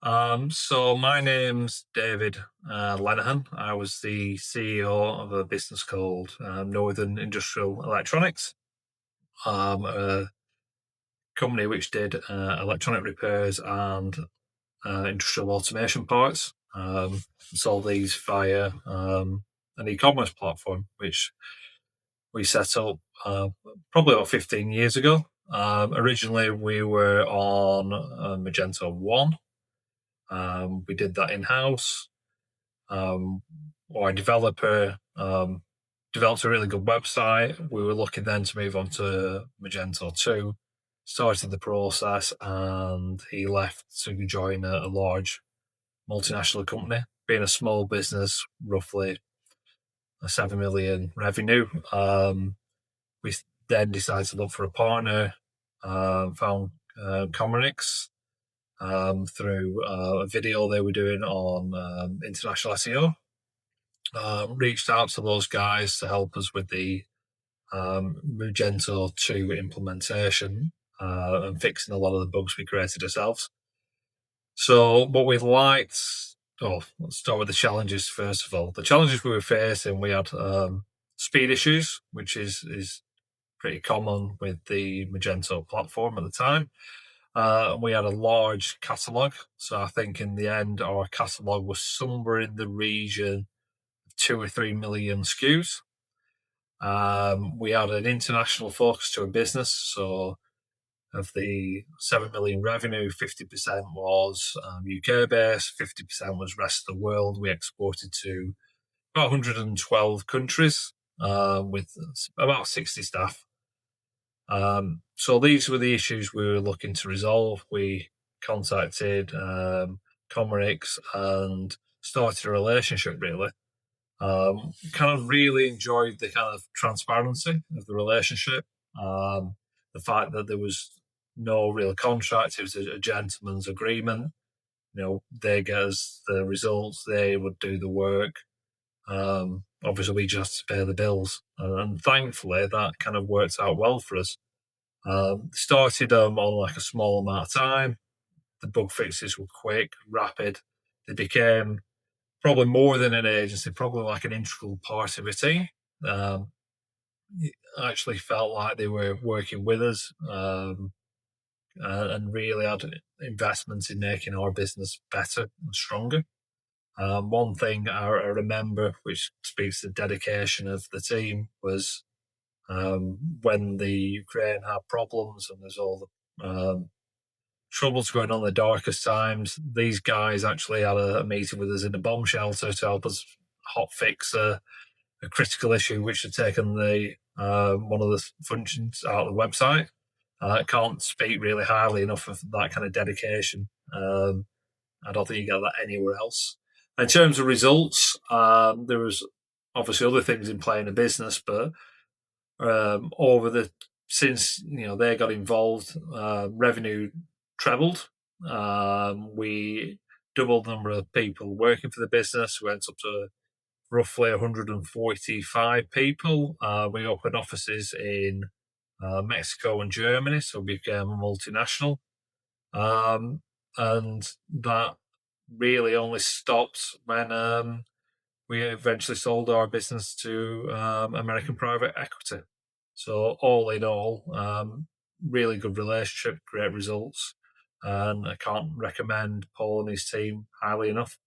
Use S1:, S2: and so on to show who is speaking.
S1: So my name's David Lenihan. I was the CEO of a business called Northern Industrial Electronics, a company which did electronic repairs and industrial automation parts. Sold these via an e-commerce platform, which we set up probably about 15 years ago. Originally, we were on Magento 1. We did that in-house. Our developer developed a really good website. We were looking then to move on to Magento 2, started the process, and he left to join a large multinational company. Being a small business, roughly a 7 million revenue, we then decided to look for a partner, found Comerix through a video they were doing on international SEO. Reached out to those guys to help us with the Magento 2 implementation and fixing a lot of the bugs we created ourselves. So, what we liked, let's start with the challenges first of all. The challenges we were facing, we had speed issues, which is pretty common with the Magento platform at the time. We had a large catalog. So I think in the end, our catalog was somewhere in the region of 2 or 3 million SKUs. We had an international focus to a business. So of the 7 million revenue, 50% was UK based, 50% was rest of the world. We exported to about 112 countries with about 60 staff. So these were the issues we were looking to resolve. We contacted Comerix and started a relationship really. Kind of really enjoyed the kind of transparency of the relationship. The fact that there was no real contract, it was a gentleman's agreement. They get us the results, they would do the work. Obviously, we just pay the bills, and thankfully, that kind of worked out well for us. Started on like a small amount of time. The bug fixes were quick, rapid. They became probably more than an agency, probably like an integral part of a team. I actually felt like they were working with us and really had investments in making our business better and stronger. One thing I remember, which speaks to the dedication of the team, was when the Ukraine had problems and there's all the troubles going on, the darkest times. These guys actually had a meeting with us in a bomb shelter to help us hot fix a critical issue which had taken the one of the functions out of the website. I can't speak really highly enough of that kind of dedication. I don't think you get that anywhere else. In terms of results, there was obviously other things in play in a business, but since they got involved, revenue trebled. We doubled the number of people working for the business. We went up to roughly 145 people. We opened offices in Mexico and Germany, so we became a multinational. And that really only stopped when we eventually sold our business to American private equity. So all in all, really good relationship, great results, and I can't recommend Paul and his team highly enough.